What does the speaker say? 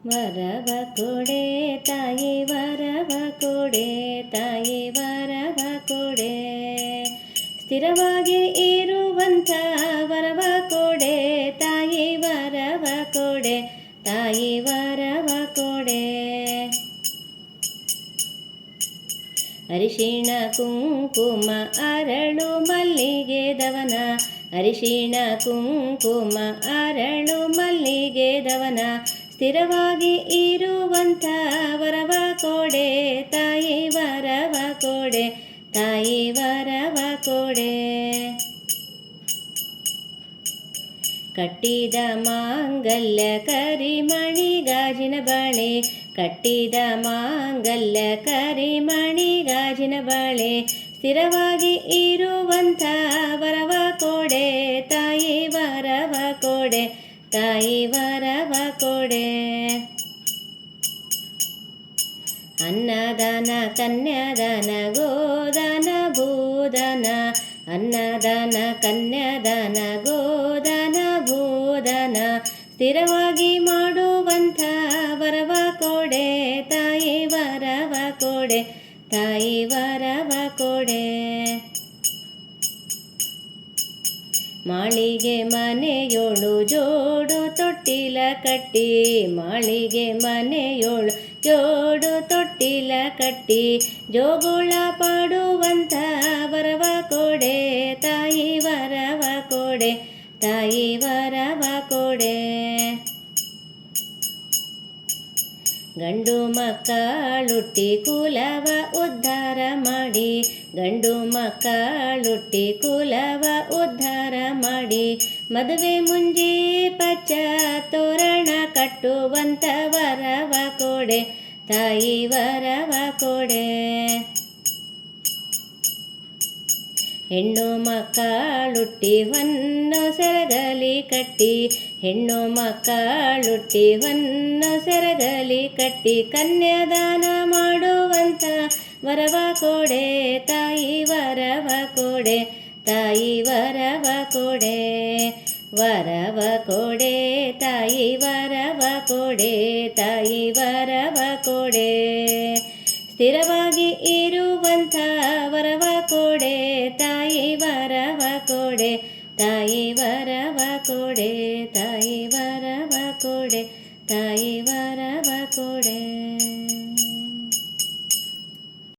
ವರವ ಕೊಡೆ ತಾಯಿ ವರವ ಕೊಡೆ ತಾಯಿ ವರವ ಕೊಡೆ ಸ್ಥಿರವಾಗಿ ಇರುವಂಥ ವರವ ಕೊಡೆ ತಾಯಿ ವರವ ಕೊಡೆ ತಾಯಿ ವರವ ಕೊಡೆ ಅರಿಶಿಣ ಕುಂಕುಮ ಅರಳು ಮಲ್ಲಿಗೆ ದವನ ಅರಿಶಿಣ ಕುಂಕುಮ ಅರಳು ಮಲ್ಲಿಗೆ ದವನ ಸ್ಥಿರವಾಗಿ ಇರುವಂಥ ವರವ ಕೊಡೆ ತಾಯಿ ವರವ ಕೊಡೆ ತಾಯಿ ವರವ ಕೊಡೆ ಕಟ್ಟಿದ ಮಾಂಗಲ್ಯ ಕರಿಮಣಿ ಗಾಜಿನ ಬಳೆ ಕಟ್ಟಿದ ಮಾಂಗಲ್ಯ ಕರಿಮಣಿ ಗಾಜಿನ ಬಳೆ ಸ್ಥಿರವಾಗಿ ಇರುವಂಥ ವರವ ಕೊಡೆ ತಾಯಿ ವರವ ಕೊಡೆ ತಾಯಿ ವರವ ಕೊಡೆ ಅನ್ನದಾನ ಕನ್ಯಾದಾನ ಗೋದಾನ ಭೂದಾನ ಅನ್ನದಾನ ಕನ್ಯಾದಾನ ಗೋದಾನ ಭೂದಾನ ಸ್ಥಿರವಾಗಿ ಮಾಡುವಂಥ ವರವ ಕೊಡೆ ತಾಯಿ ವರವ ಕೊಡೆ ತಾಯಿ ವರವ ಕೊಡೆ ಮಾಳಿಗೆ ಮನೆಯೋಳು ಜೋಡು ತೊಟ್ಟಿಲ ಕಟ್ಟಿ ಮಾಳಿಗೆ ಮನೆಯೋಳು ಜೋಡು ತೊಟ್ಟಿಲ ಕಟ್ಟಿ ಜೋಗುಳ ಪಾಡುವಂಥ ವರವ ಕೊಡೆ ತಾಯಿ ವರವ ಕೊಡೆ ತಾಯಿ ವರವ ಕೊಡೆ ಗಂಡು ಮಕ್ಕಳುಟ್ಟಿ ಕುಲವ ಉದ್ಧಾರ ಮಾಡಿ ಗಂಡು ಮಕ್ಕಳುಟ್ಟಿ ಕುಲವ ಉದ್ಧಾರ ಮಾಡಿ ಮದುವೆ ಮುಂಜಿ ಪಚ್ಚ ತೋರಣ ಕಟ್ಟುವಂಥ ವರವ ಕೊಡೆ ತಾಯಿ ವರವ ಕೊಡೆ ಹೆಣ್ಣು ಮಕ್ಕಳುಟ್ಟಿ ಹೊನ್ನು ಸೆರಗಲಿ ಕಟ್ಟಿ ಹೆಣ್ಣು ಮಕ್ಕಳುಟ್ಟಿ ಹೊನ್ನು ಸೆರಗಲಿ ಕಟ್ಟಿ ಕನ್ಯಾದಾನ ಮಾಡುವಂಥ ವರವ ಕೊಡೆ ತಾಯಿ ವರವ ಕೊಡೆ ತಾಯಿ ವರವ ಕೊಡೆ ವರವ ಕೊಡೆ ತಾಯಿ ವರವ ಕೊಡೆ ತಾಯಿ ವರವ ಕೊಡೆ ಸ್ಥಿರವಾಗಿ